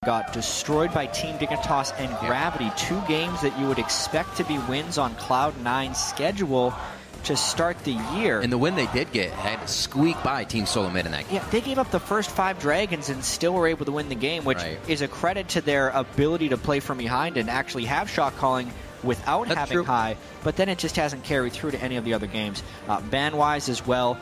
got destroyed by Team Dignitas and Gravity. Two games that you would expect to be wins on Cloud9's schedule to start the year. And the win they did get had to squeak by Team Solo Mid in that game. Yeah, they gave up the first 5 dragons and still were able to win the game, which is a credit to their ability to play from behind and actually have shot calling without having high, but then it just hasn't carried through to any of the other games. Ban-wise as well,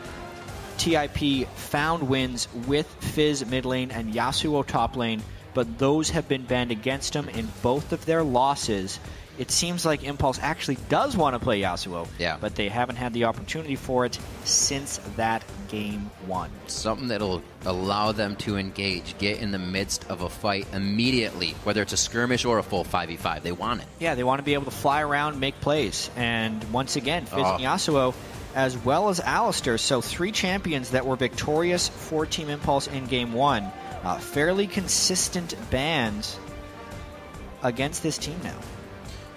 TIP found wins with Fizz mid lane and Yasuo top lane, but those have been banned against them in both of their losses. It seems like Impulse actually does want to play Yasuo, but they haven't had the opportunity for it since that game 1. Something that'll allow them to engage, get in the midst of a fight immediately, whether it's a skirmish or a full 5v5. They want it. Yeah, they want to be able to fly around, make plays. And once again, Fizz and Yasuo, as well as Alistar. So 3 champions that were victorious for Team Impulse in game 1. Fairly consistent bans against this team now.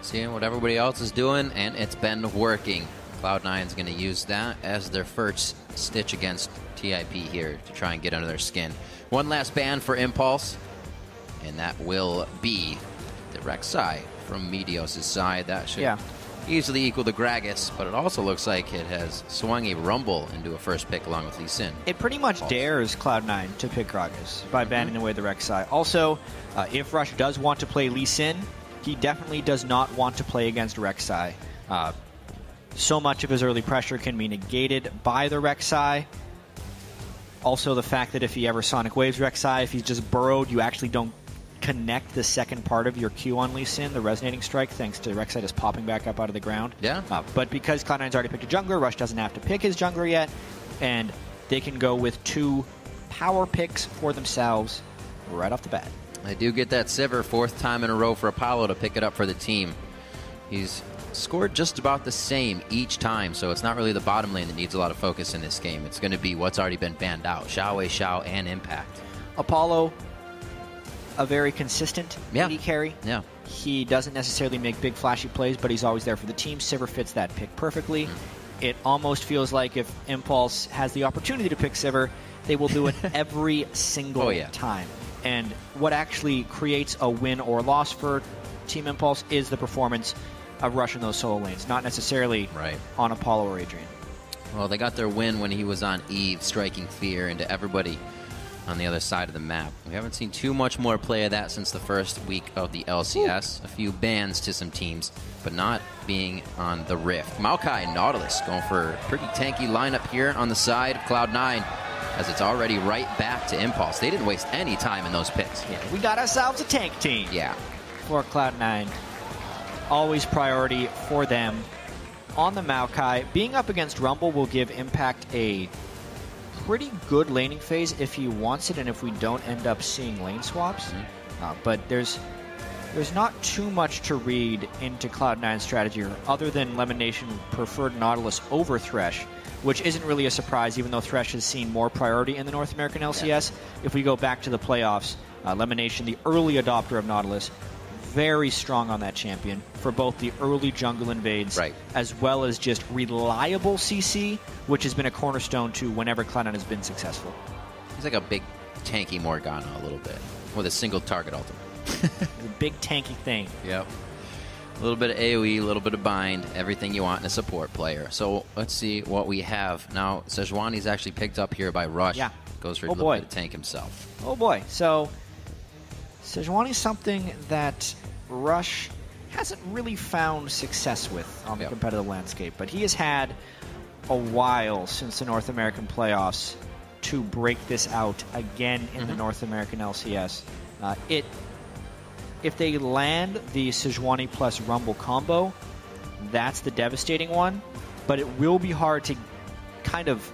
Seeing what everybody else is doing, and it's been working. Cloud9 is going to use that as their first stitch against TIP here to try and get under their skin. One last ban for Impulse, and that will be the Rek'Sai from Meteos' side. That should easily equal the Gragas, but it also looks like it has swung a Rumble into a first pick along with Lee Sin. It pretty much dares Cloud9 to pick Gragas by banning away the Rek'Sai. Also, if Rush does want to play Lee Sin, he definitely does not want to play against Rek'Sai. So much of his early pressure can be negated by the Rek'Sai. Also, the fact that if he ever Sonic Waves Rek'Sai, if he's just burrowed, you actually don't connect the second part of your Q on Lee Sin, the Resonating Strike, thanks to Rek'Sai just popping back up out of the ground. But because Cloud9's already picked a jungler, Rush doesn't have to pick his jungler yet, and they can go with 2 power picks for themselves right off the bat. I do get that Sivir, 4th time in a row for Apollo to pick it up for the team. He's scored just about the same each time, so it's not really the bottom lane that needs a lot of focus in this game. It's going to be what's already been banned out, XiaoWeiXiao and Impact. Apollo, a very consistent AD carry. He doesn't necessarily make big flashy plays, but he's always there for the team. Sivir fits that pick perfectly. It almost feels like if Impulse has the opportunity to pick Sivir, they will do it every single time. And what actually creates a win or loss for Team Impulse is the performance of Rush in those solo lanes, not necessarily on Apollo or Adrian. Well, they got their win when he was on Eve, striking fear into everybody on the other side of the map. We haven't seen too much more play of that since the first week of the LCS. A few bans to some teams, but not being on the Rift. Maokai and Nautilus going for a pretty tanky lineup here on the side of Cloud9, as it's already right back to Impulse. They didn't waste any time in those picks. We got ourselves a tank team. For Cloud9. Always priority for them on the Maokai. Being up against Rumble will give Impact a pretty good laning phase if he wants it, and if we don't end up seeing lane swaps. But there's not too much to read into Cloud9's strategy, other than LemonNation preferred Nautilus over Thresh, which isn't really a surprise, even though Thresh has seen more priority in the North American LCS. If we go back to the playoffs, LemonNation, the early adopter of Nautilus, very strong on that champion for both the early jungle invades as well as just reliable CC, which has been a cornerstone to whenever Cloud9 has been successful. He's like a big tanky Morgana a little bit, with a single target ultimate. A big tanky thing. A little bit of AoE, a little bit of bind, everything you want in a support player. So let's see what we have. Now, Sejuani's actually picked up here by Rush. Goes for a little bit of tank himself. Oh boy. So Sejuani's something that Rush hasn't really found success with on the competitive landscape, but he has had a while since the North American playoffs to break this out again in the North American LCS. If they land the Sejuani plus Rumble combo, that's the devastating one, but it will be hard to kind of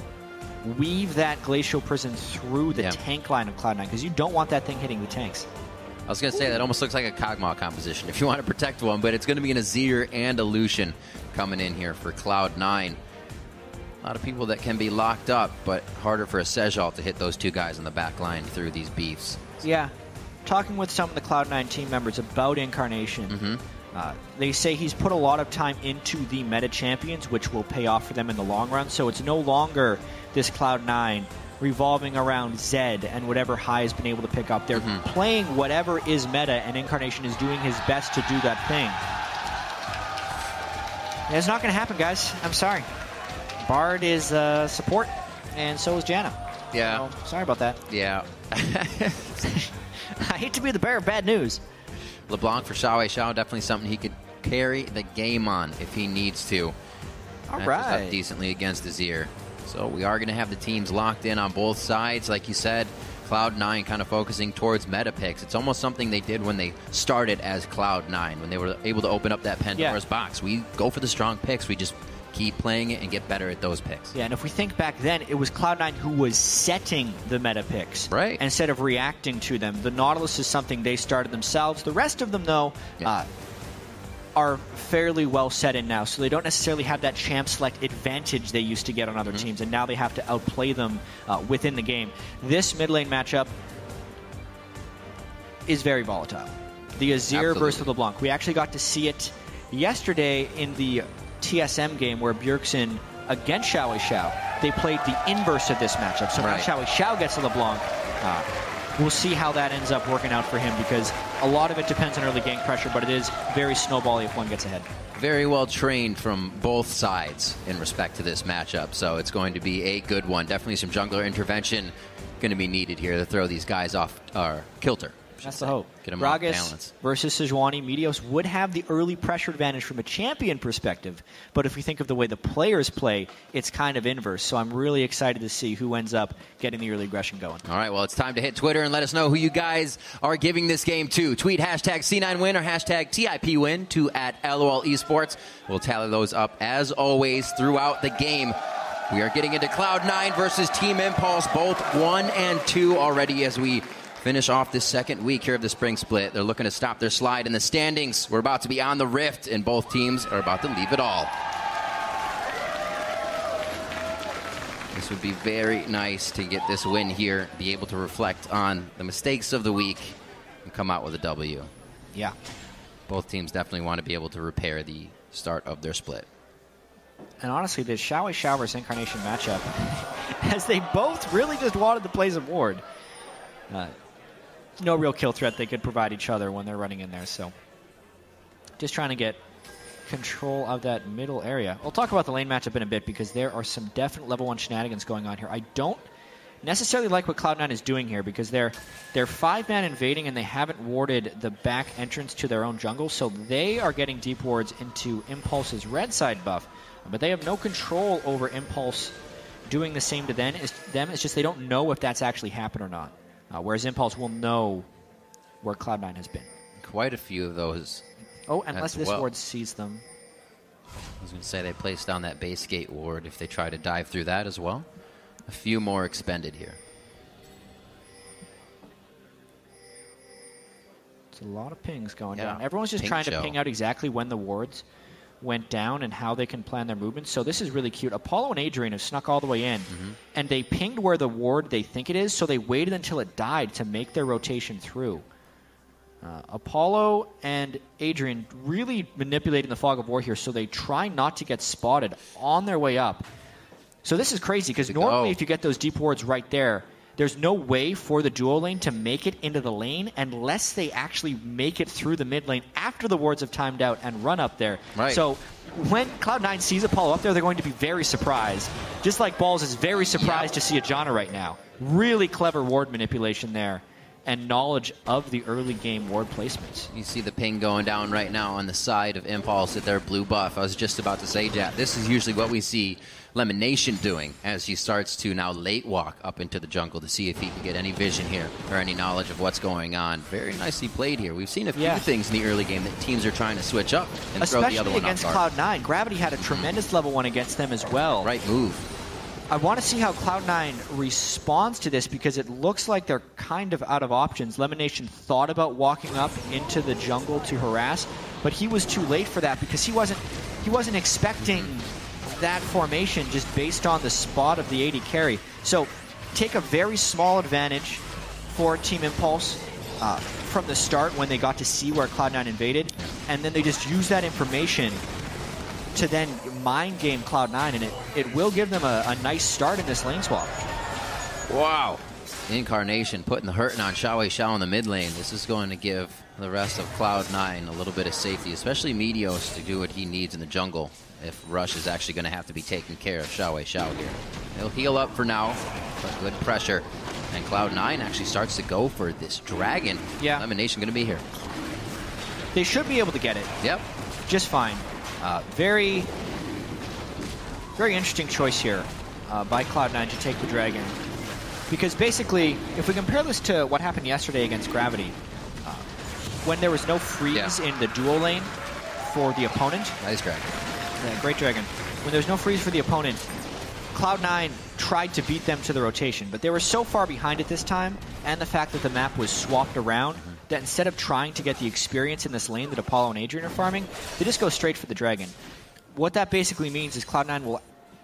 weave that Glacial Prison through the tank line of Cloud9, because you don't want that thing hitting the tanks. I was going to say, that almost looks like a Kog'Maw composition if you want to protect one, but it's going to be an Azir and a Lucian coming in here for Cloud9. A lot of people that can be locked up, but harder for a Sejal to hit those 2 guys on the back line through these beefs. Talking with some of the Cloud9 team members about Incarnation, they say he's put a lot of time into the meta champions, which will pay off for them in the long run. So it's no longer this Cloud9 revolving around Zed and whatever Hai has been able to pick up. They're playing whatever is meta, and Incarnation is doing his best to do that thing. And it's not going to happen, guys. I'm sorry. Bard is support, and so is Janna. Yeah. So, sorry about that. Yeah. I hate to be the bearer of bad news. LeBlanc for XiaoWeiXiao, definitely something he could carry the game on if he needs to. All Matches right. up decently against Azir. So we are going to have the teams locked in on both sides. Like you said, Cloud9 kind of focusing towards meta picks. It's almost something they did when they started as Cloud9, when they were able to open up that Pandora's box. We go for the strong picks. We just keep playing it and get better at those picks. Yeah, and if we think back then, it was Cloud9 who was setting the meta picks. Right. Instead of reacting to them. The Nautilus is something they started themselves. The rest of them, though, are fairly well set in now, so they don't necessarily have that champ select advantage they used to get on other teams, and now they have to outplay them within the game. This mid lane matchup is very volatile. The Azir versus LeBlanc. We actually got to see it yesterday in the TSM game where Bjergsen against XiaoWeiXiao, they played the inverse of this matchup. So now XiaoWeiXiao gets to LeBlanc. We'll see how that ends up working out for him, because a lot of it depends on early gank pressure, but it is very snowbally if one gets ahead. Very well trained from both sides in respect to this matchup, so it's going to be a good one. Definitely some jungler intervention going to be needed here to throw these guys off kilter. That's the hope. Get them off Gragas balance. versus Sejuani. Meteos would have the early pressure advantage from a champion perspective, but if we think of the way the players play, it's kind of inverse. So I'm really excited to see who ends up getting the early aggression going. All right, well, it's time to hit Twitter and let us know who you guys are giving this game to. Tweet hashtag C9win or hashtag TIPwin to @LOL Esports. We'll tally those up, as always, throughout the game. We are getting into Cloud9 versus Team Impulse, both 1 and 2 already as we finish off this second week here of the spring split. They're looking to stop their slide in the standings. We're about to be on the rift, and both teams are about to leave it all. This would be very nice to get this win here, be able to reflect on the mistakes of the week, and come out with a W. Yeah. Both teams definitely want to be able to repair the start of their split. And honestly, the XiaoWeiXiao versus Incarnation matchup, as they both really just wanted to play some ward. No real kill threat they could provide each other when they're running in there, so just trying to get control of that middle area. We'll talk about the lane matchup in a bit, because there are some definite level 1 shenanigans going on here. I don't necessarily like what Cloud9 is doing here, because they're 5-man invading and they haven't warded the back entrance to their own jungle, so they are getting deep wards into Impulse's red side buff, but they have no control over Impulse doing the same to them. It's just they don't know if that's actually happened or not. Whereas Impulse will know where Cloud9 has been. Quite a few of those. Oh, unless this ward sees them. I was going to say they placed down that base gate ward if they try to dive through that as well. A few more expended here. It's a lot of pings going down. Everyone's just trying to ping out exactly when the wards went down and how they can plan their movements. So this is really cute. Apollo and Adrian have snuck all the way in, and they pinged where the ward they think it is, so they waited until it died to make their rotation through. Apollo and Adrian really manipulating the fog of war here, so they try not to get spotted on their way up. So this is crazy, because normally if you get those deep wards right there, there's no way for the duo lane to make it into the lane unless they actually make it through the mid lane after the wards have timed out and run up there. Right. So when Cloud9 sees Apollo up there, they're going to be very surprised. Just like Balls is very surprised to see a Janna right now. Really clever ward manipulation there, and knowledge of the early game ward placements. You see the ping going down right now on the side of Impulse at their blue buff. I was just about to say, Jatt, this is usually what we see LemonNation doing as he starts to now late walk up into the jungle to see if he can get any vision here or any knowledge of what's going on. Very nicely played here. We've seen a few things in the early game that teams are trying to switch up and throw the other one off guard. Especially against Cloud9. Gravity had a tremendous level 1 against them as well. Right move. I want to see how Cloud9 responds to this, because it looks like they're kind of out of options. LemonNation thought about walking up into the jungle to harass, but he was too late for that, because he wasn't expecting that formation just based on the spot of the AD carry. So take a very small advantage for Team Impulse from the start when they got to see where Cloud9 invaded, and then they just use that information to then mind game Cloud9, and it will give them a nice start in this lane swap. Wow. Incarnation putting the hurting on XiaoWeiXiao in the mid lane. This is going to give the rest of Cloud9 a little bit of safety, especially Meteos, to do what he needs in the jungle if Rush is actually going to have to be taking care of XiaoWeiXiao here. He'll heal up for now, but good pressure. And Cloud9 actually starts to go for this dragon. Yeah. LemonNation going to be here. They should be able to get it. Yep. Just fine. Very interesting choice here by Cloud9 to take the dragon. Because basically, if we compare this to what happened yesterday against Gravity, when there was no freeze in the duo lane for the opponent. Nice dragon. Yeah, great dragon. When there was no freeze for the opponent, Cloud9 tried to beat them to the rotation, but they were so far behind it this time, and the fact that the map was swapped around, that instead of trying to get the experience in this lane that Apollo and Adrian are farming, they just go straight for the dragon. What that basically means is Cloud9 will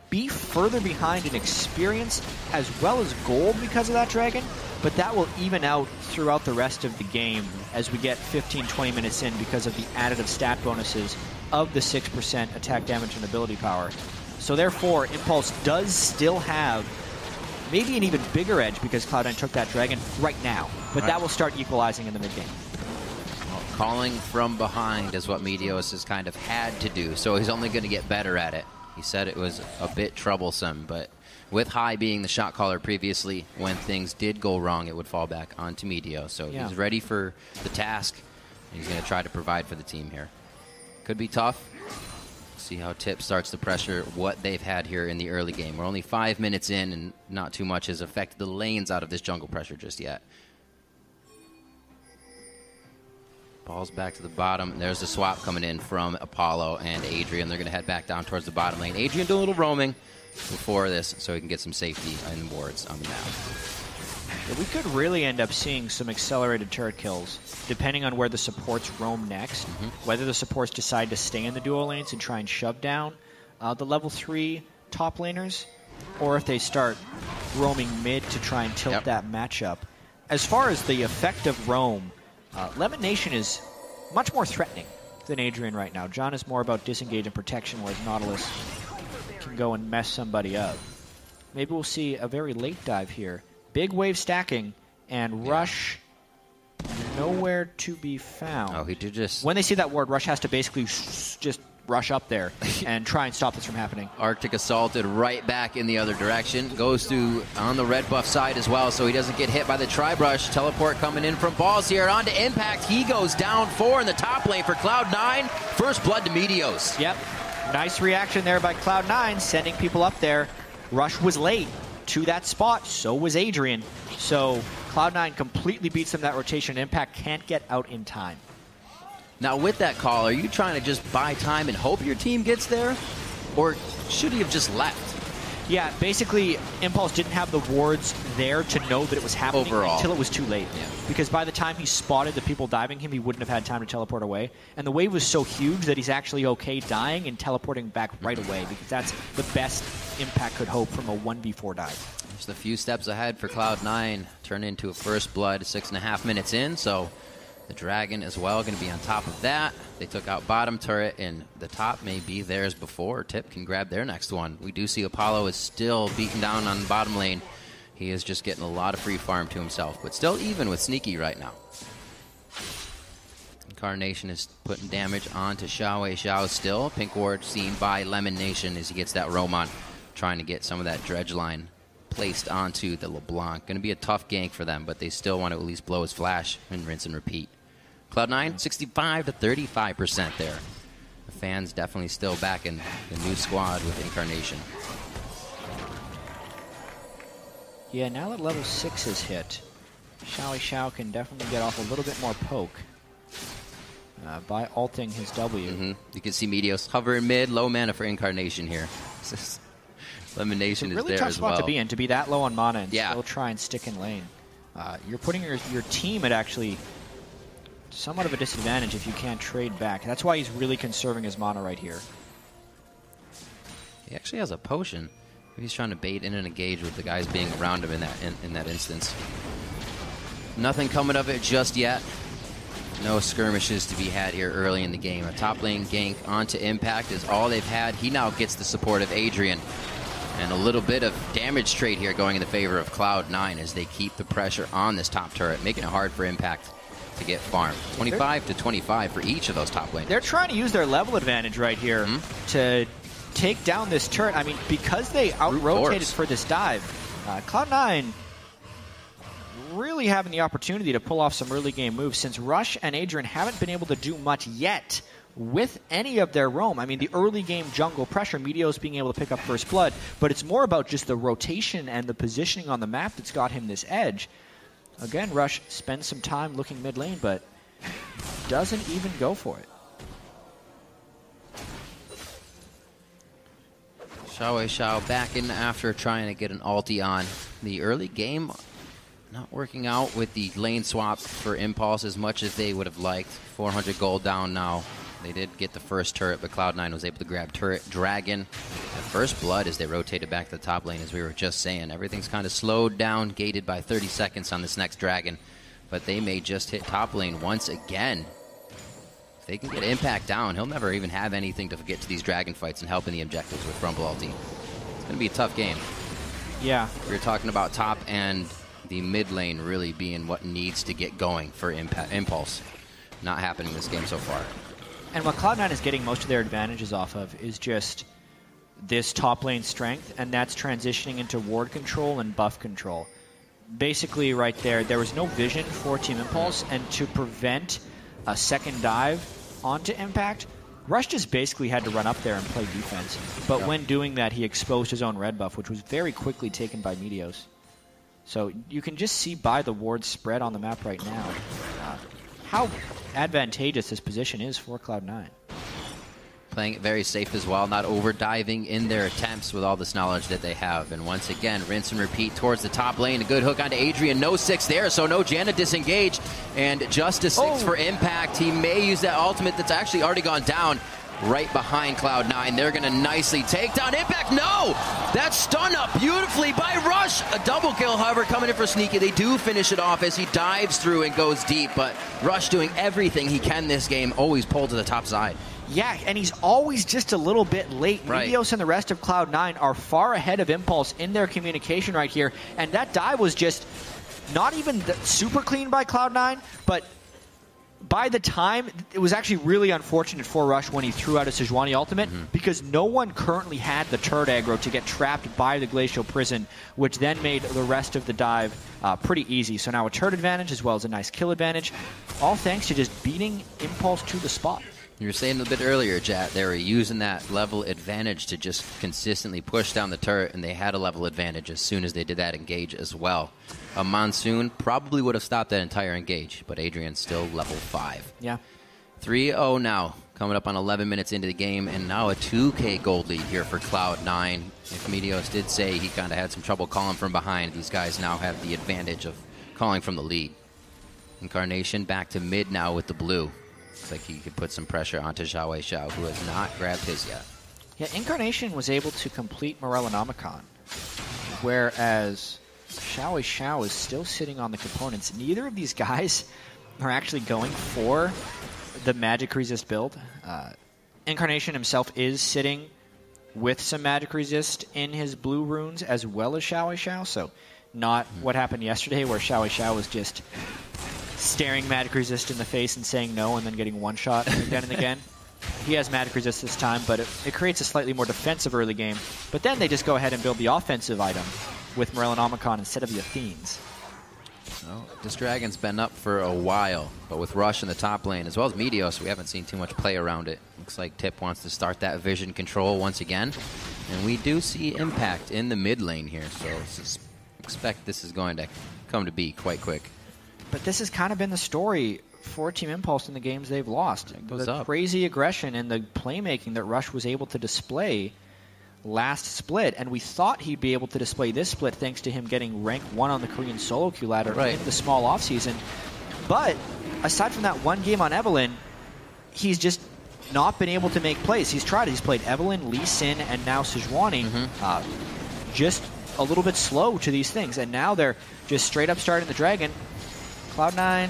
be further behind in experience as well as gold because of that dragon, but that will even out throughout the rest of the game as we get 15-20 minutes in because of the additive stat bonuses of the 6% attack damage and ability power. So therefore, Impulse does still have maybe an even bigger edge because Cloud9 took that dragon right now, but that will start equalizing in the mid-game. Well, calling from behind is what Meteos has kind of had to do, so he's only going to get better at it. He said it was a bit troublesome, but with High being the shot caller previously, when things did go wrong, it would fall back onto Meteos. So he's ready for the task. He's going to try to provide for the team here. Could be tough. See how TIP starts to pressure what they've had here in the early game. We're only 5 minutes in, and not too much has affected the lanes out of this jungle pressure just yet. Ball's back to the bottom. There's the swap coming in from Apollo and Adrian. They're going to head back down towards the bottom lane. Adrian doing a little roaming before this so he can get some safety and wards on the map. Yeah, we could really end up seeing some accelerated turret kills, depending on where the supports roam next. Whether the supports decide to stay in the duo lanes and try and shove down the level 3 top laners, or if they start roaming mid to try and tilt that matchup. As far as the effect of roam, LemonNation is much more threatening than Adrian right now. John is more about disengage and protection, whereas Nautilus can go and mess somebody up. Maybe we'll see a very late dive here. Big wave stacking, and Rush nowhere to be found. Oh, he did just... When they see that ward, Rush has to basically just rush up there and try and stop this from happening. Arctic assaulted right back in the other direction. Goes to on the red buff side as well, so he doesn't get hit by the tri-brush. Teleport coming in from Balls here. On to Impact. He goes down 4 in the top lane for Cloud9. First blood to Meteos. Yep. Nice reaction there by Cloud9, sending people up there. Rush was late to that spot. So was Adrian. So Cloud9 completely beats them that rotation. Impact can't get out in time. Now, with that call, are you trying to just buy time and hope your team gets there? Or should he have just left? Yeah, basically, Impulse didn't have the wards there to know that it was happening until it was too late. Yeah. Because by the time he spotted the people diving him, he wouldn't have had time to teleport away. And the wave was so huge that he's actually okay dying and teleporting back right away, because that's the best Impact could hope from a 1v4 dive. Just a few steps ahead for Cloud9. Turn into a first blood 6.5 minutes in, so... The dragon as well going to be on top of that. They took out bottom turret, and the top may be theirs before TIP can grab their next one. We do see Apollo is still beaten down on the bottom lane. He is just getting a lot of free farm to himself, but still even with Sneaky right now. Incarnation is putting damage onto XiaoWeiXiao still. Pink ward seen by LemonNation as he gets that roam on, trying to get some of that dredge line placed onto the LeBlanc. Going to be a tough gank for them, but they still want to at least blow his flash and rinse and repeat. Cloud9, 65 to 35% there. The fans definitely still back in the new squad with Incarnation. Yeah, now that level 6 is hit, XiaoWeiXiao can definitely get off a little bit more poke by ulting his W. You can see Meteos hover in mid, low mana for Incarnation here. LemonNation is there as well. It's a really tough spot to be in, to be that low on mana and Yeah. still try and stick in lane. You're putting your team at actually somewhat of a disadvantage if you can't trade back. That's why he's really conserving his mana right here. He actually has a potion. Maybe he's trying to bait in and engage with the guys being around him in that instance. Nothing coming of it just yet. No skirmishes to be had here early in the game. A top lane gank onto Impact is all they've had. He now gets the support of Adrian. And a little bit of damage trade here going in the favor of Cloud9 as they keep the pressure on this top turret, making it hard for Impact to get farmed. 25 to 25 for each of those top lanes. They're trying to use their level advantage right here to take down this turret. I mean, because they out-rotated for this dive, Cloud9 really having the opportunity to pull off some early game moves since Rush and Adrian haven't been able to do much yet with any of their roam. I mean, the early game jungle pressure, Meteos being able to pick up first blood, but it's more about just the rotation and the positioning on the map that's got him this edge. Again, Rush spends some time looking mid lane, but doesn't even go for it. XiaoWeiXiao back in after trying to get an ulti on. The early game not working out with the lane swap for Impulse as much as they would have liked. 400 gold down now. They did get the first turret, but Cloud9 was able to grab turret Dragon. The first blood as they rotated back to the top lane, as we were just saying. Everything's kind of slowed down, gated by 30 seconds on this next Dragon. But they may just hit top lane once again. If they can get Impact down, he'll never even have anything to get to these Dragon fights and help in the objectives with Rumble ulti. It's going to be a tough game. Yeah. We're talking about top and the mid lane really being what needs to get going for Impulse. Not happening this game so far. And what Cloud9 is getting most of their advantages off of is just this top lane strength, and that's transitioning into ward control and buff control. Basically, right there was no vision for Team Impulse, and to prevent a second dive onto Impact, Rush just basically had to run up there and play defense. But when doing that, he exposed his own red buff, which was very quickly taken by Meteos. So you can just see by the ward spread on the map right now how advantageous this position is for Cloud9. Playing it very safe as well, not over-diving in their attempts with all this knowledge that they have. And once again, rinse and repeat towards the top lane. A good hook onto Adrian. No 6 there, so no Janna disengage. And just a 6 for Impact. He may use that ultimate that's actually already gone down right behind Cloud9. They're going to nicely take down Impact. No! That's stun up beautifully by Rush. A double kill, however, coming in for Sneaky. They do finish it off as he dives through and goes deep, but Rush doing everything he can this game, always pulled to the top side. Yeah, and he's always just a little bit late. Right. Meteos and the rest of Cloud9 are far ahead of Impulse in their communication right here, and that dive was just not even super clean by Cloud9, but by the time, it was actually really unfortunate for Rush when he threw out a Sejuani ultimate, because no one currently had the turret aggro to get trapped by the Glacial Prison, which then made the rest of the dive pretty easy. So now a turret advantage as well as a nice kill advantage, all thanks to just beating Impulse to the spot. You were saying a bit earlier, Jatt, they were using that level advantage to just consistently push down the turret, and they had a level advantage as soon as they did that engage as well. A Monsoon probably would have stopped that entire engage, but Adrian's still level 5. Yeah. 3-0 now, coming up on 11 minutes into the game, and now a 2K gold lead here for Cloud9. If Meteos did say he kind of had some trouble calling from behind, these guys now have the advantage of calling from the lead. Incarnation back to mid now with the blue. Looks like he could put some pressure onto XiaoWeiXiao, who has not grabbed his yet. Yeah, Incarnation was able to complete Morellonomicon, whereas XiaoWeiXiao is still sitting on the components. Neither of these guys are actually going for the magic resist build. Incarnation himself is sitting with some magic resist in his blue runes as well as XiaoWeiXiao, so not what happened yesterday where XiaoWeiXiao was just staring magic resist in the face and saying no and then getting one shot again and again. He has magic resist this time, but it creates a slightly more defensive early game. But then they just go ahead and build the offensive item with Morellonomicon instead of the Athenes. Well, this Dragon's been up for a while, but with Rush in the top lane, as well as Meteos, we haven't seen too much play around it. Looks like TIP wants to start that vision control once again. And we do see Impact in the mid lane here, so expect this is going to come to be quite quick. But this has kind of been the story for Team Impulse in the games they've lost. The crazy aggression and the playmaking that Rush was able to display last split, and we thought he'd be able to display this split thanks to him getting rank 1 on the Korean solo queue ladder in the small offseason. But aside from that one game on Evelynn, he's just not been able to make plays. He's tried it. He's played Evelynn, Lee Sin, and now Sejuani. Just a little bit slow to these things, and now they're just straight up starting the Dragon. Cloud9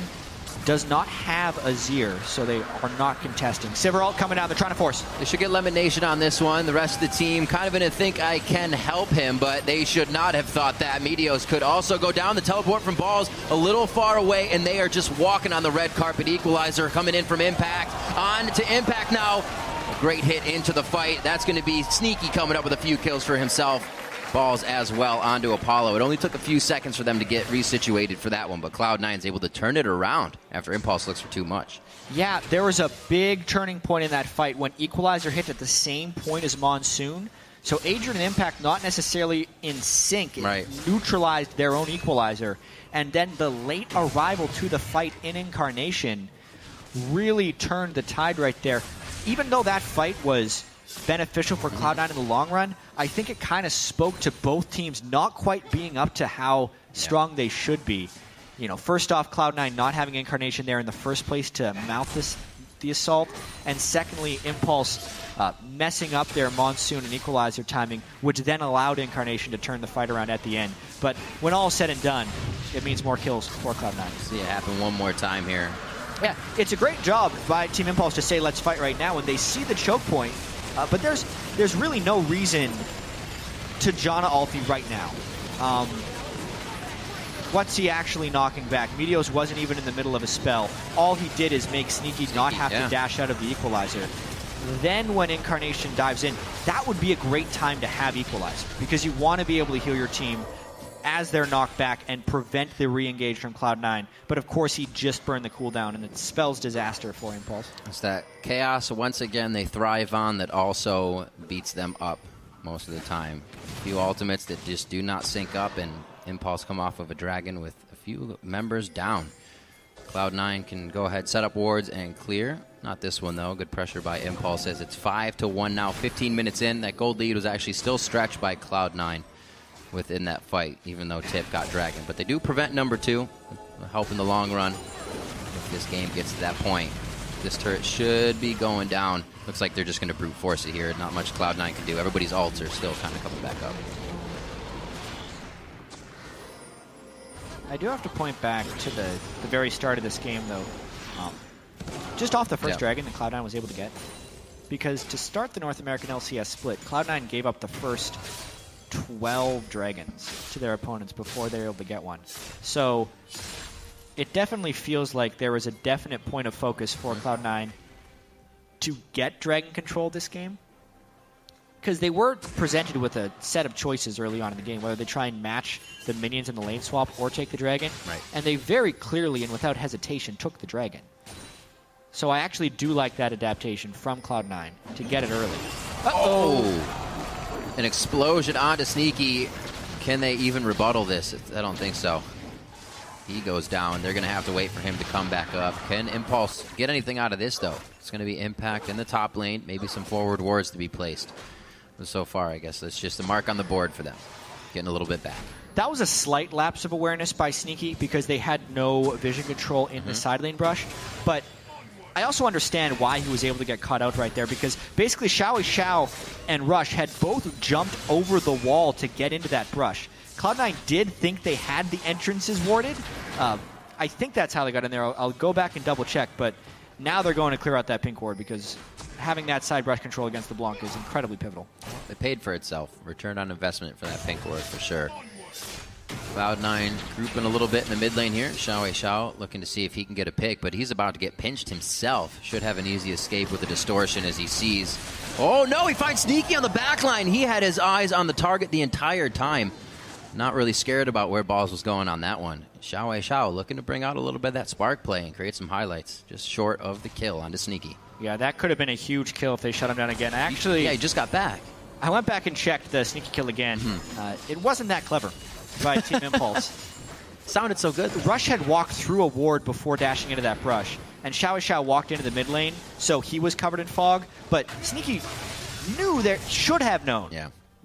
does not have Azir, so they are not contesting. Sivir ult coming down, they're trying to force. They should get LemonNation on this one. The rest of the team kind of in a think I can help him, but they should not have thought that. Meteos could also go down. The teleport from Balls a little far away, and they are just walking on the red carpet. Equalizer coming in from Impact. On to Impact now. A great hit into the fight. That's going to be Sneaky coming up with a few kills for himself. Balls as well onto Apollo. It only took a few seconds for them to get resituated for that one, but Cloud9's able to turn it around after Impulse looks for too much. Yeah, there was a big turning point in that fight when Equalizer hit at the same point as Monsoon. So Adrian and Impact not necessarily in sync. It neutralized their own Equalizer. And then the late arrival to the fight in Incarnation really turned the tide right there. Even though that fight was beneficial for Cloud9 in the long run, I think it kind of spoke to both teams not quite being up to how strong they should be. You know, first off, Cloud9 not having Incarnation there in the first place to mount the assault, and secondly, Impulse messing up their Monsoon and Equalizer timing, which then allowed Incarnation to turn the fight around at the end. But when all is said and done, it means more kills for Cloud9. See it happen one more time here. Yeah, it's a great job by Team Impulse to say, let's fight right now, when they see the choke point. But there's really no reason to Janna ulti right now. What's he actually knocking back? Meteos wasn't even in the middle of a spell. All he did is make Sneaky not have to dash out of the Equalizer. Then when Incarnation dives in, that would be a great time to have Equalizer, because you want to be able to heal your team as they're knocked back and prevent the re-engage from Cloud9. But of course, he just burned the cooldown, and it spells disaster for Impulse. It's that chaos, once again, they thrive on that also beats them up most of the time. A few ultimates that just do not sync up, and Impulse come off of a dragon with a few members down. Cloud9 can go ahead, set up wards, and clear. Not this one, though. Good pressure by Impulse as it's 5-1 now, 15 minutes in. That gold lead was actually still stretched by Cloud9 within that fight, even though TIP got dragon. But they do prevent number 2, help in the long run if this game gets to that point. This turret should be going down. Looks like they're just going to brute force it here. Not much Cloud9 can do. Everybody's ults are still kind of coming back up. I do have to point back to the very start of this game, though. Just off the first dragon that Cloud9 was able to get. Because to start the North American LCS split, Cloud9 gave up the first 12 dragons to their opponents before they were able to get one. So it definitely feels like there was a definite point of focus for Cloud9 to get dragon control this game. Because they were presented with a set of choices early on in the game, whether they try and match the minions in the lane swap or take the dragon. And they very clearly and without hesitation took the dragon. So I actually do like that adaptation from Cloud9 to get it early. An explosion onto Sneaky. Can they even rebuttal this? I don't think so. He goes down. They're going to have to wait for him to come back up. Can Impulse get anything out of this, though? It's going to be Impact in the top lane. Maybe some forward wards to be placed. But so far, I guess that's just a mark on the board for them. Getting a little bit back. That was a slight lapse of awareness by Sneaky because they had no vision control in the side lane brush. But I also understand why he was able to get caught out right there, because basically XiaoWeiXiao and Rush had both jumped over the wall to get into that brush. Cloud9 did think they had the entrances warded. I think that's how they got in there. I'll go back and double check, but now they're going to clear out that pink ward because having that side brush control against the LeBlanc is incredibly pivotal. It paid for itself. Return on investment for that pink ward for sure. Cloud9 grouping a little bit in the mid lane here. XiaoWeiXiao looking to see if he can get a pick, but he's about to get pinched himself. Should have an easy escape with the distortion as he sees. Oh no, he finds Sneaky on the back line. He had his eyes on the target the entire time. Not really scared about where Balls was going on that one. XiaoWeiXiao looking to bring out a little bit of that spark play and create some highlights. Just short of the kill onto Sneaky. Yeah, that could have been a huge kill if they shut him down again. Yeah, he just got back. I went back and checked the Sneaky kill again. It wasn't that clever by Team Impulse. Sounded so good. Rush had walked through a ward before dashing into that brush, and XiaoWeiXiao walked into the mid lane, so he was covered in fog, but Sneaky knew there, should have known,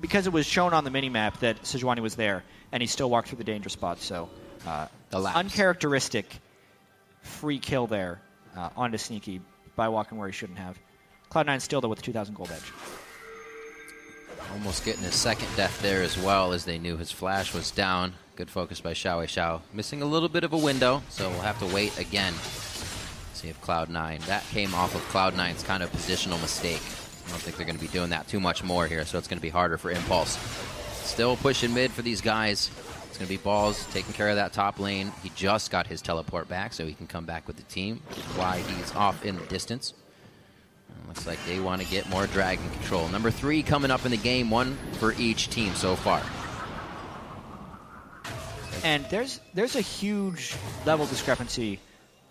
because it was shown on the minimap that Sejuani was there, and he still walked through the danger spot, so uncharacteristic free kill there onto Sneaky by walking where he shouldn't have. Cloud9 still, though, with a 2,000 gold edge. Almost getting his second death there as well, as they knew his flash was down. Good focus by XiaoWeiXiao. Missing a little bit of a window, so we'll have to wait again See if Cloud9, that came off of Cloud9's kind of positional mistake. I don't think they're going to be doing that too much more here, so it's going to be harder for Impulse. Still pushing mid for these guys. It's going to be Balls taking care of that top lane. He just got his teleport back, so he can come back with the team, which is why he's off in the distance. And looks like they want to get more dragon control. Number 3 coming up in the game, 1 for each team so far. And there's a huge level discrepancy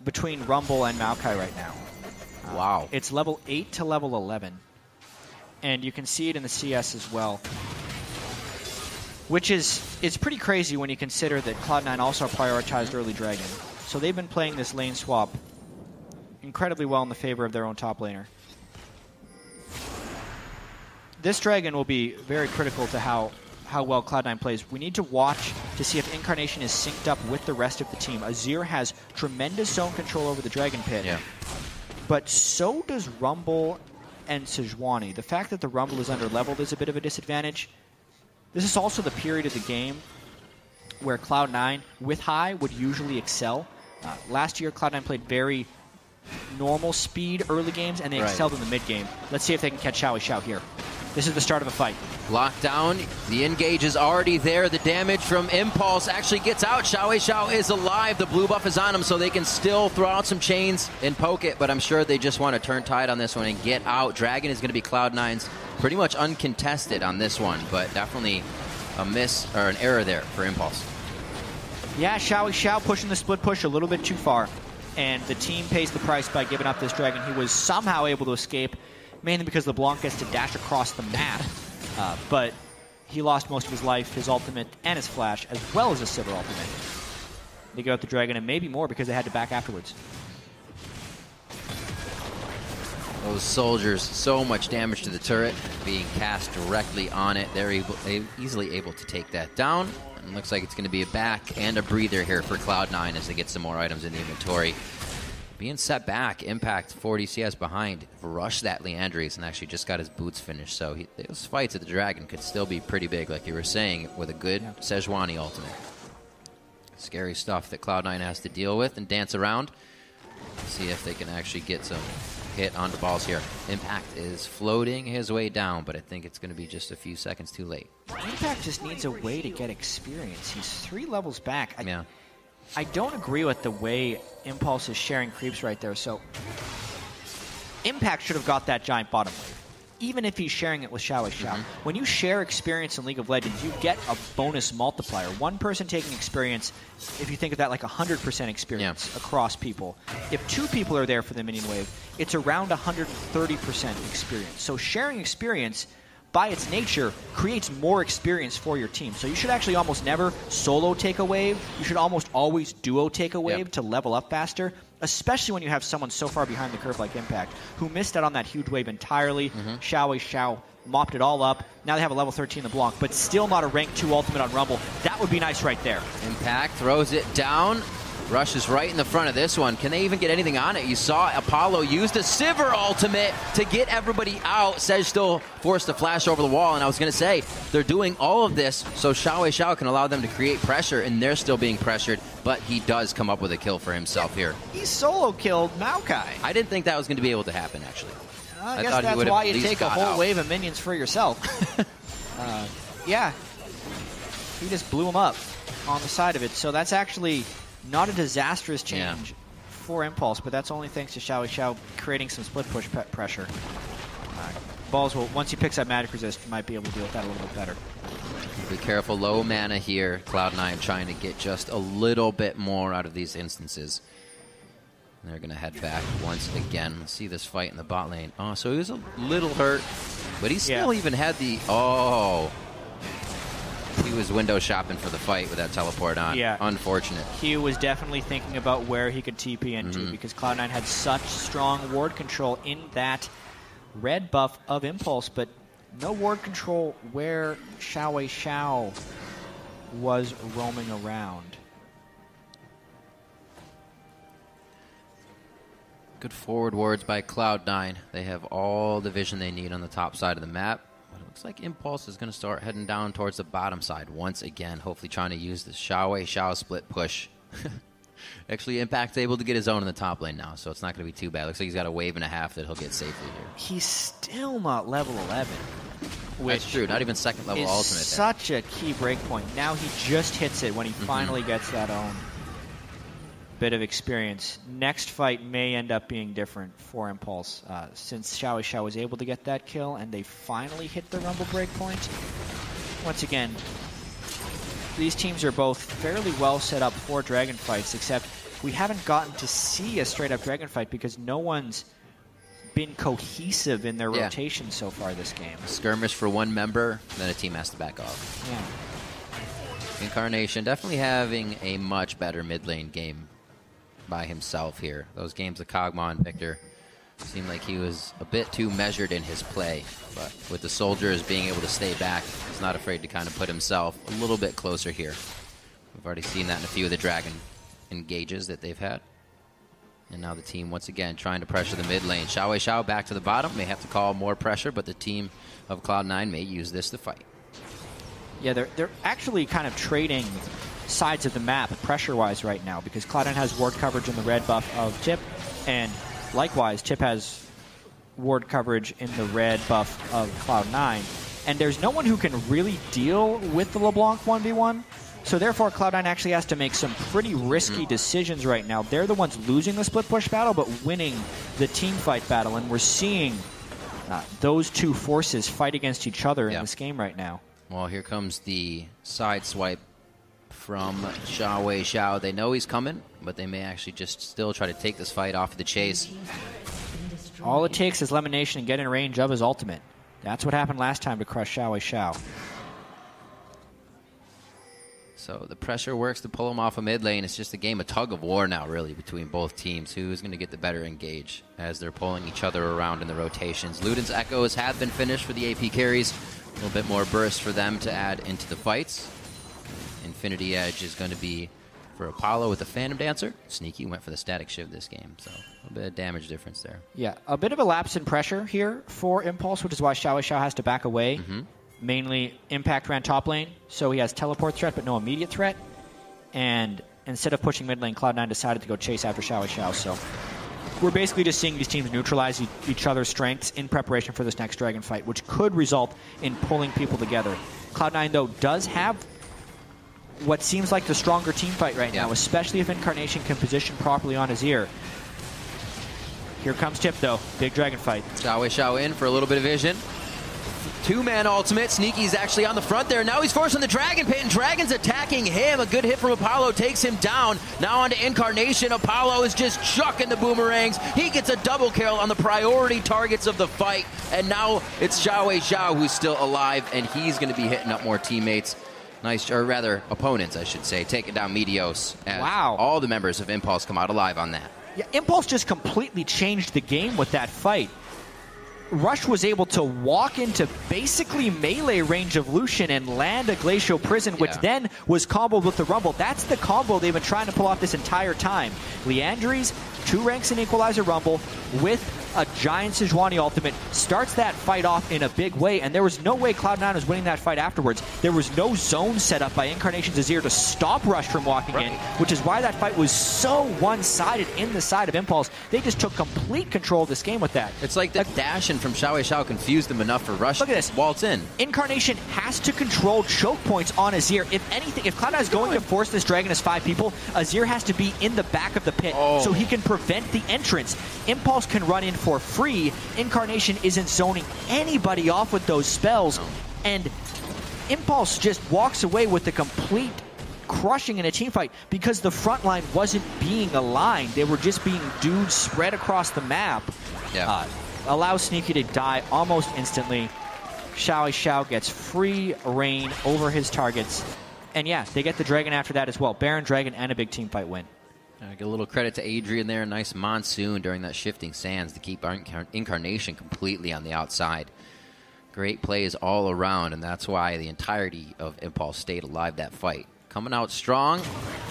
between Rumble and Maokai right now. Wow. It's level 8 to level 11. And you can see it in the CS as well. Which it's pretty crazy when you consider that Cloud9 also prioritized early dragon. So they've been playing this lane swap incredibly well in the favor of their own top laner. This dragon will be very critical to how well Cloud9 plays. We need to watch to see if Incarnation is synced up with the rest of the team. Azir has tremendous zone control over the Dragon Pit. Yeah. But so does Rumble and Sejuani. The fact that the Rumble is under-leveled is a bit of a disadvantage. This is also the period of the game where Cloud9, with high, would usually excel. Last year, Cloud9 played very normal speed early games, and they excelled in the mid-game. Let's see if they can catch XiaoWeiXiao here. This is the start of a fight. Lockdown. The engage is already there. The damage from Impulse actually gets out. XiaoWeiXiao is alive. The blue buff is on him, so they can still throw out some chains and poke it, but I'm sure they just want to turn tide on this one and get out. Dragon is going to be Cloud9's pretty much uncontested on this one, but definitely a miss or an error there for Impulse. Yeah, XiaoWeiXiao pushing the split push a little bit too far, and the team pays the price by giving up this dragon. He was somehow able to escape, mainly because LeBlanc gets to dash across the map, but he lost most of his life, his ultimate, and his flash, as well as his Sivir ultimate. They go out the dragon, and maybe more because they had to back afterwards. Those soldiers, so much damage to the turret being cast directly on it. They're easily able to take that down. And looks like it's going to be a back and a breather here for Cloud9 as they get some more items in the inventory. Being set back, Impact 40 CS behind, rushed that Leandres and actually just got his boots finished. So those fights at the Dragon could still be pretty big, like you were saying, with a good Sejuani ultimate. Scary stuff that Cloud9 has to deal with and dance around. See if they can actually get some hit onto balls here. Impact is floating his way down, but I think it's going to be just a few seconds too late. Impact just needs a way to get experience. He's 3 levels back. I don't agree with the way Impulse is sharing creeps right there. So Impact should have got that giant bottom wave, even if he's sharing it with XiaoWeiXiao. When you share experience in League of Legends, you get a bonus multiplier. One person taking experience, if you think of that like 100% experience across people. If 2 people are there for the minion wave, it's around 130% experience. So sharing experience, by its nature, creates more experience for your team. So you should actually almost never solo take a wave. You should almost always duo take a wave to level up faster, especially when you have someone so far behind the curve like Impact, who missed out on that huge wave entirely. XiaoWeiXiao mopped it all up. Now they have a level 13 LeBlanc, but still not a rank 2 ultimate on Rumble. That would be nice right there. Impact throws it down. Rushes right in the front of this one. Can they even get anything on it? You saw Apollo use the Sivir ultimate to get everybody out. Sej still forced to flash over the wall, and I was going to say, they're doing all of this so XiaoWeiXiao can allow them to create pressure, and they're still being pressured, but he does come up with a kill for himself here. He solo killed Maokai. I didn't think that was going to be able to happen, actually. I guess that's why you take a whole wave of minions for yourself. Yeah. He just blew him up on the side of it, so that's actually not a disastrous change for Impulse, but that's only thanks to XiaoWeiXiao creating some split push pressure. Balls will, once he picks up Magic Resist, might be able to deal with that a little bit better. Be careful, low mana here. Cloud9 trying to get just a little bit more out of these instances. They're going to head back once again. Let's see this fight in the bot lane. Oh, so he was a little hurt, but he still even had the... Oh... He was window shopping for the fight with that teleport on. Yeah. Unfortunate. He was definitely thinking about where he could TP into because Cloud9 had such strong ward control in that red buff of Impulse, but no ward control where XiaoWeiXiao was roaming around. Good forward wards by Cloud9. They have all the vision they need on the top side of the map. Looks like Impulse is going to start heading down towards the bottom side once again, hopefully trying to use the XiaoWeiXiao split push. Actually, Impact's able to get his own in the top lane now, so it's not going to be too bad. Looks like he's got a wave and a half that he'll get safely here. He's still not level 11. Which That's true. Not even second level ultimate. Such a key breakpoint. Now he just hits it when he finally gets that own bit of experience. Next fight may end up being different for Impulse, since XiaoWeiXiao was able to get that kill and they finally hit the Rumble breakpoint. Once again, these teams are both fairly well set up for dragon fights, except we haven't gotten to see a straight-up dragon fight because no one's been cohesive in their rotation so far this game. Skirmish for one member, then a team has to back off. Yeah. Incarnation definitely having a much better mid lane game by himself here. Those games of Kog'Maw and Victor seemed like he was a bit too measured in his play, but with the soldiers being able to stay back, he's not afraid to kind of put himself a little bit closer here. We've already seen that in a few of the dragon engages that they've had. And now the team, once again, trying to pressure the mid lane. XiaoWeiXiao back to the bottom. May have to call more pressure, but the team of Cloud9 may use this to fight. Yeah, they're actually kind of trading sides of the map pressure-wise right now because Cloud9 has ward coverage in the red buff of TIP, and likewise, TIP has ward coverage in the red buff of Cloud9. And there's no one who can really deal with the LeBlanc 1v1. So therefore, Cloud9 actually has to make some pretty risky decisions right now. They're the ones losing the split push battle, but winning the team fight battle. And we're seeing those two forces fight against each other in this game right now. Well, here comes the side swipe from XiaoWeiXiao. They know he's coming, but they may actually just still try to take this fight off the chase. All it takes is LemonNation and get in range of his ultimate. That's what happened last time to crush XiaoWeiXiao. So the pressure works to pull him off of mid lane. It's just a game of tug of war now, really, between both teams. Who's going to get the better engage as they're pulling each other around in the rotations. Luden's Echoes have been finished for the AP carries. A little bit more burst for them to add into the fights. Infinity Edge is going to be for Apollo with the Phantom Dancer. Sneaky went for the static shiv this game, so a little bit of damage difference there. Yeah, a bit of a lapse in pressure here for Impulse, which is why XiaoWeiXiao has to back away. Mainly, Impact ran top lane, so he has teleport threat but no immediate threat. And instead of pushing mid lane, Cloud9 decided to go chase after XiaoWeiXiao. So we're basically just seeing these teams neutralize each other's strengths in preparation for this next dragon fight, which could result in pulling people together. Cloud9, though, does have what seems like the stronger team fight right now, especially if Incarnation can position properly on Azir. Here comes TIP, though. Big dragon fight. XiaoWeiXiao in for a little bit of vision. Two-man ultimate. Sneaky's actually on the front there. Now he's forcing the Dragon Pit, and Dragon's attacking him. A good hit from Apollo takes him down. Now on to Incarnation. Apollo is just chucking the boomerangs. He gets a double kill on the priority targets of the fight. And now it's XiaoWeiXiao who's still alive, and he's going to be hitting up more teammates. Nice, or rather, opponents, I should say. Taking down Meteos. Wow. All the members of Impulse come out alive on that. Yeah, Impulse just completely changed the game with that fight. Rush was able to walk into basically melee range of Lucian and land a Glacial Prison, which then was comboed with the Rumble. That's the combo they've been trying to pull off this entire time. Liandry's 2 ranks in Equalizer Rumble with a giant Sejuani ultimate starts that fight off in a big way, and there was no way Cloud9 was winning that fight afterwards. There was no zone set up by Incarnation's Azir to stop Rush from walking in, which is why that fight was so one-sided in the side of Impulse. They just took complete control of this game with that. It's like the dash in from XiaoWeiXiao confused them enough for Rush. Look at this. Waltz in. Incarnation has to control choke points on Azir. If anything, if Cloud9 is going to force this dragon as 5 people, Azir has to be in the back of the pit so he can prevent the entrance. Impulse can run in for free. Incarnation isn't zoning anybody off with those spells, and Impulse just walks away with the complete crushing in a team fight because the front line wasn't being aligned. They were just being dudes spread across the map. Allows Sneaky to die almost instantly. XiaoWeiXiao gets free reign over his targets. And yeah, they get the dragon after that as well. Baron, dragon, and a big team fight win. Give a little credit to Adrian there. Nice monsoon during that shifting sands to keep our Incarnation completely on the outside. Great plays all around, and that's why the entirety of Impulse stayed alive that fight. Coming out strong.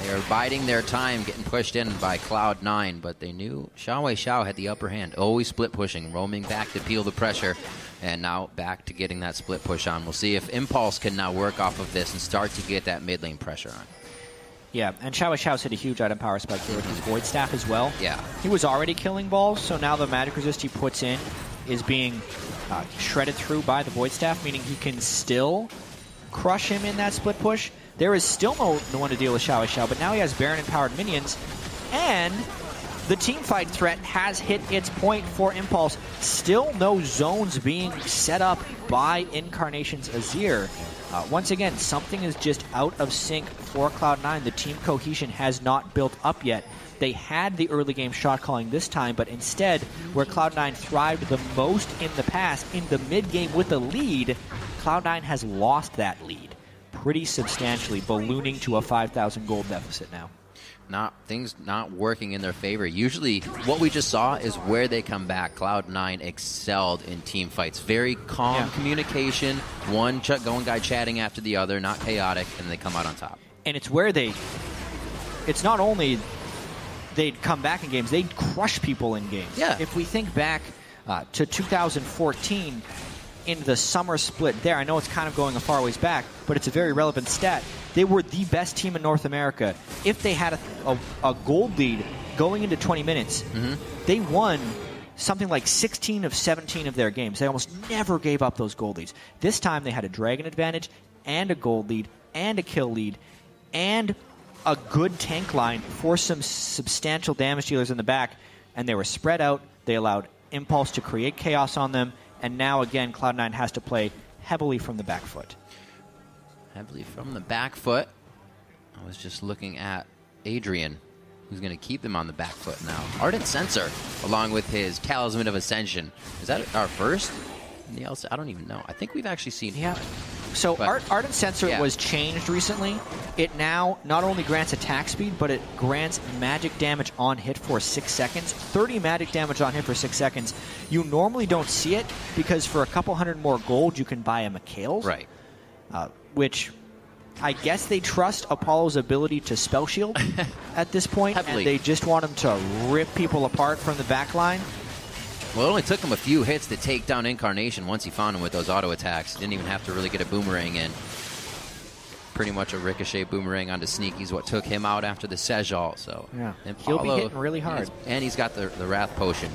They are biding their time, getting pushed in by Cloud9, but they knew XiaoWeiXiao had the upper hand. Always split pushing, roaming back to peel the pressure, and now back to getting that split push on. We'll see if Impulse can now work off of this and start to get that mid lane pressure on. Yeah, and XiaoWeiXiao's hit a huge item power spike here with his Void Staff as well. Yeah. He was already killing balls, so now the magic resist he puts in is being shredded through by the Void Staff, meaning he can still crush him in that split push. There is still no one to deal with XiaoWeiXiao, but now he has Baron-empowered minions, and the team fight threat has hit its point for Impulse. Still no zones being set up by Incarnation's Azir. Once again, something is just out of sync for Cloud9. The team cohesion has not built up yet. They had the early game shot calling this time, but instead, where Cloud9 thrived the most in the past, in the mid game with a lead, Cloud9 has lost that lead pretty substantially, ballooning to a 5,000 gold deficit now. Things not working in their favor. Usually, what we just saw is where they come back. Cloud9 excelled in team fights. Very calm communication. One guy chatting after the other, not chaotic, and they come out on top. And it's where it's not only they'd come back in games, they'd crush people in games. Yeah. If we think back to 2014, in the summer split there, I know it's kind of going a far ways back, but it's a very relevant stat. They were the best team in North America. If they had a gold lead going into 20 minutes, they won something like 16 of 17 of their games. They almost never gave up those gold leads. This time they had a dragon advantage and a gold lead and a kill lead and a good tank line for some substantial damage dealers in the back, and they were spread out. They allowed Impulse to create chaos on them, and now again Cloud9 has to play heavily from the back foot. Heavily from the back foot. I was just looking at Adrian, who's going to keep them on the back foot now. Ardent Sensor, along with his Talisman of Ascension. Is that our first in the LCS? I don't even know. I think we've actually seen... Yeah. So Ardent Sensor was changed recently. It now not only grants attack speed, but it grants magic damage on hit for 6 seconds. 30 magic damage on hit for 6 seconds. You normally don't see it because for a couple hundred more gold, you can buy a Mikhail's. Right. Which I guess they trust Apollo's ability to spell shield at this point, and they just want him to rip people apart from the back line. Well, it only took him a few hits to take down Incarnation once he found him with those auto attacks. Didn't even have to really get a boomerang in. Pretty much a ricochet boomerang onto Sneaky's what took him out after the Sejal. So yeah, he'll be hitting really hard. And he's got the Wrath Potion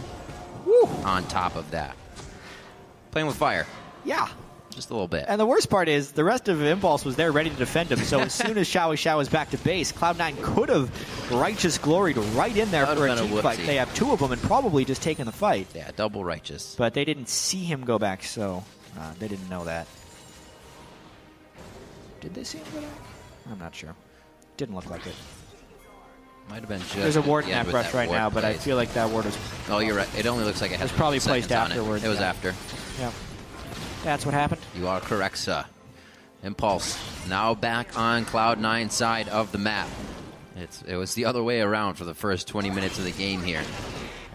on top of that. Playing with fire. Yeah. Just a little bit. And the worst part is, the rest of Impulse was there ready to defend him, so as soon as XiaoWeiXiao was back to base, Cloud9 could have Righteous Gloried right in there for a team fight. They have two of them and probably just taken the fight. Yeah, double Righteous. But they didn't see him go back, so they didn't know that. Did they see him go back? I'm not sure. Didn't look like it. Might have been just... There's a ward in that brush right now, but I feel like that ward was... Oh, you're right. It only looks like it has probably placed afterwards. It was after. Yeah. That's what happened. You are correct, sir. Impulse now back on Cloud9's side of the map. It was the other way around for the first 20 minutes of the game here.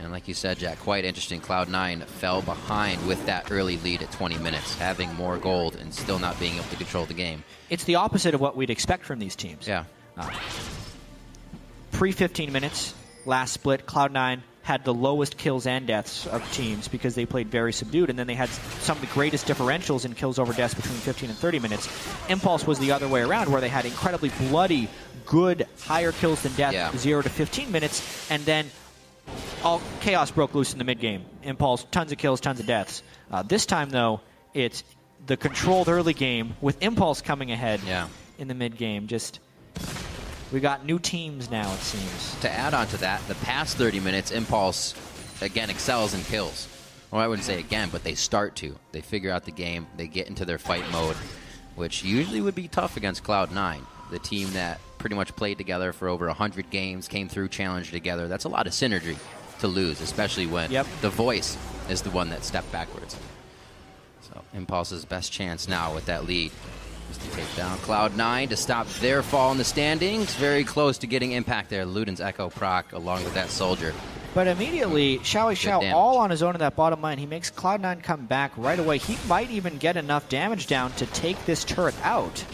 And like you said, Jack, quite interesting. Cloud9 fell behind with that early lead at 20 minutes, having more gold and still not being able to control the game. It's the opposite of what we'd expect from these teams. Yeah. Pre-15 minutes, last split, Cloud9 had the lowest kills and deaths of teams because they played very subdued, and then they had some of the greatest differentials in kills over deaths between 15 and 30 minutes. Impulse was the other way around, where they had incredibly bloody, good, higher kills than death, 0 to 15 minutes, and then all chaos broke loose in the mid-game. Impulse, tons of kills, tons of deaths. This time, though, it's the controlled early game with Impulse coming ahead in the mid-game. Just... we got new teams now, it seems. To add on to that, the past 30 minutes, Impulse, again, excels in kills. Well, I wouldn't say again, but they start to. They figure out the game. They get into their fight mode, which usually would be tough against Cloud9, the team that pretty much played together for over 100 games, came through, challenged together. That's a lot of synergy to lose, especially when the voice is the one that stepped backwards. So Impulse's best chance now with that lead is to take down Cloud9 to stop their fall in the standings. Very close to getting impact there. Luden's Ekko proc along with that soldier. But immediately, XiaoWeiXiao all on his own in that bottom line. He makes Cloud9 come back right away. He might even get enough damage down to take this turret out.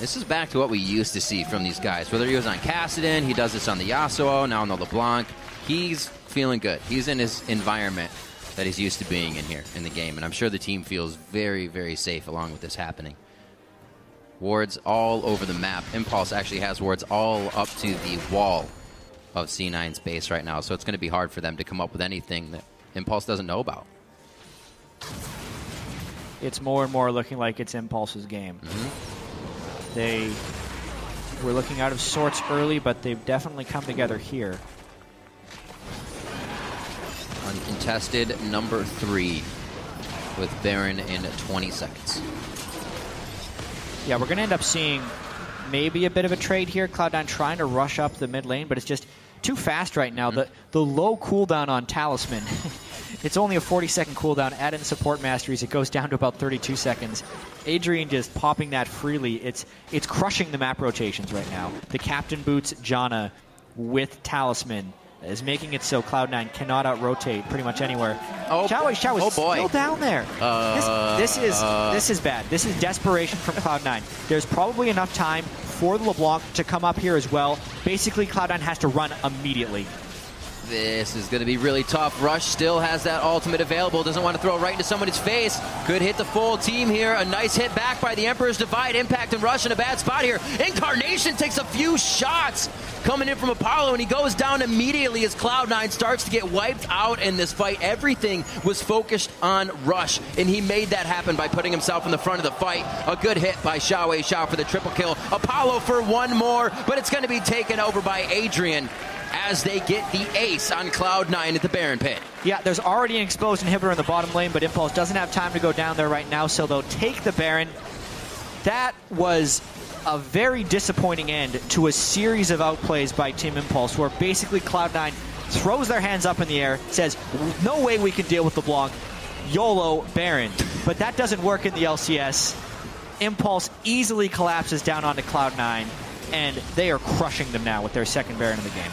This is back to what we used to see from these guys. Whether he was on Kassadin, he does this on the Yasuo, now on the LeBlanc. He's feeling good. He's in his environment that he's used to being in here in the game. And I'm sure the team feels very, very safe along with this happening. Wards all over the map. Impulse actually has wards all up to the wall of C9's base right now, so it's going to be hard for them to come up with anything that Impulse doesn't know about. It's more and more looking like it's Impulse's game. They were looking out of sorts early, but they've definitely come together here. Uncontested number 3 with Baron in 20 seconds. Yeah, we're going to end up seeing maybe a bit of a trade here. Cloud9 trying to rush up the mid lane, but it's just too fast right now. The low cooldown on Talisman, it's only a 40-second cooldown. Add in support masteries, it goes down to about 32 seconds. Adrian just popping that freely. It's crushing the map rotations right now. The captain boots Janna with Talisman is making it so Cloud9 cannot out-rotate pretty much anywhere. XiaoWeiXiao is still down there. This is bad. This is desperation from Cloud9. There's probably enough time for the LeBlanc to come up here as well. Basically, Cloud9 has to run immediately. This is going to be really tough. Rush still has that ultimate available. Doesn't want to throw it right into somebody's face. Could hit the full team here. A nice hit back by the Emperor's Divide. Impact and Rush in a bad spot here. Incarnation takes a few shots coming in from Apollo, and he goes down immediately as Cloud9 starts to get wiped out in this fight. Everything was focused on Rush, and he made that happen by putting himself in the front of the fight. A good hit by XiaoWeiXiao for the triple kill. Apollo for one more, but it's going to be taken over by Adrian as they get the ace on Cloud9 at the Baron pit. Yeah, there's already an exposed inhibitor in the bottom lane, but Impulse doesn't have time to go down there right now, so they'll take the Baron. That was a very disappointing end to a series of outplays by Team Impulse, where basically Cloud9 throws their hands up in the air, says, no way we can deal with LeBlanc, YOLO Baron. But that doesn't work in the LCS. Impulse easily collapses down onto Cloud9, and they are crushing them now with their second Baron in the game.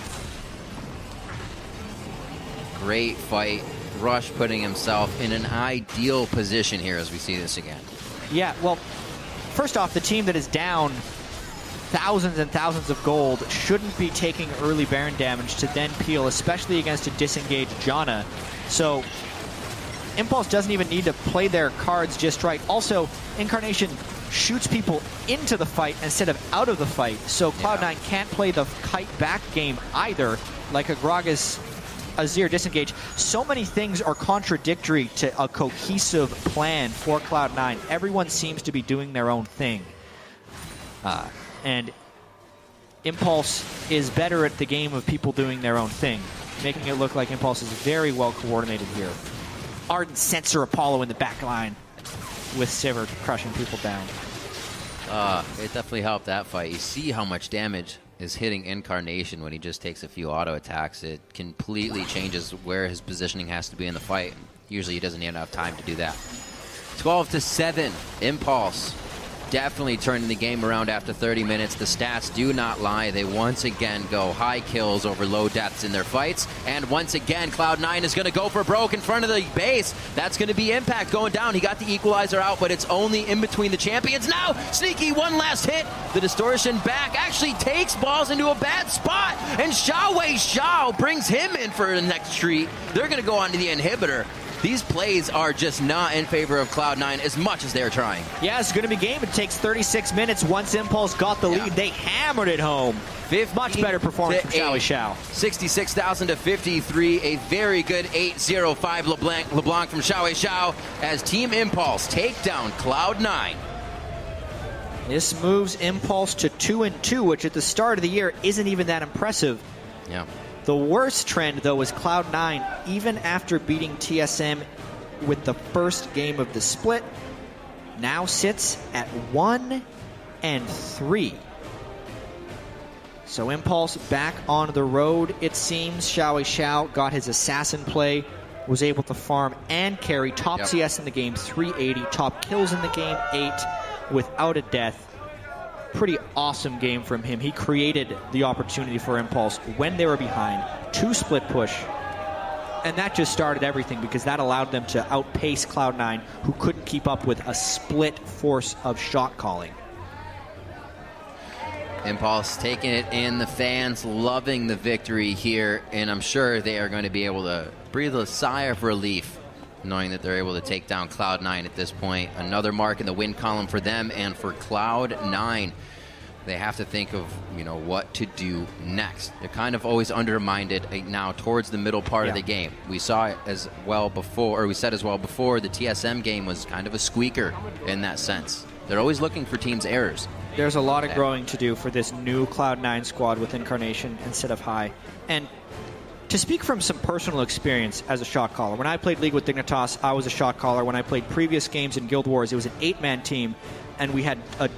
Great fight. Rush putting himself in an ideal position here as we see this again. Yeah, well, first off, the team that is down thousands and thousands of gold shouldn't be taking early Baron damage to then peel, especially against a disengaged Janna. So Impulse doesn't even need to play their cards just right. Also, Incarnation shoots people into the fight instead of out of the fight, so Cloud9 can't play the kite back game either, like a Gragas Azir disengage. So many things are contradictory to a cohesive plan for Cloud9. Everyone seems to be doing their own thing. And Impulse is better at the game of people doing their own thing, making it look like Impulse is very well coordinated here. Ardent Censor Apollo in the back line with Sivir crushing people down. It definitely helped that fight. You see how much damage is hitting Incarnation when he just takes a few auto attacks. It completely changes where his positioning has to be in the fight. Usually he doesn't even have time to do that. 12-7, Impulse definitely turning the game around after 30 minutes. The stats do not lie. They once again go high kills over low deaths in their fights. And once again, Cloud9 is going to go for broke in front of the base. That's going to be Impact going down. He got the equalizer out, but it's only in between the champions. Now, Sneaky, one last hit. The distortion back actually takes balls into a bad spot. And XiaoWeiXiao brings him in for the next treat. They're going to go on to the inhibitor. These plays are just not in favor of Cloud9 as much as they're trying. Yeah, it's going to be game. It takes 36 minutes. Once Impulse got the lead, they hammered it home. Much better performance from XiaoWeiXiao. 66,000 to 53. A very good 8-0-5 LeBlanc from XiaoWeiXiao as Team Impulse take down Cloud9. This moves Impulse to 2-2, which at the start of the year isn't even that impressive. Yeah. The worst trend, though, is Cloud9, even after beating TSM with the first game of the split, now sits at 1-3. So Impulse back on the road, it seems. XiaoWeiXiao got his assassin play, was able to farm and carry. Top CS in the game, 380. Top kills in the game, 8, without a death. Pretty awesome game from him. He created the opportunity for Impulse when they were behind. 2 split push. And that just started everything because that allowed them to outpace Cloud9, who couldn't keep up with a split force of shot calling. Impulse taking it in. The fans loving the victory here, and I'm sure they are going to be able to breathe a sigh of relief knowing that they're able to take down Cloud9 at this point. Another mark in the win column for them, and for Cloud9, they have to think of, you know, what to do next. They're kind of always undermined now towards the middle part of the game. We saw it as well before, or we said as well before, the TSM game was kind of a squeaker in that sense. They're always looking for teams' errors. There's a lot of growing to do for this new Cloud9 squad with Incarnation instead of High. And to speak from some personal experience as a shot caller, when I played League with Dignitas, I was a shot caller. When I played previous games in Guild Wars, it was an 8-man team, and we had a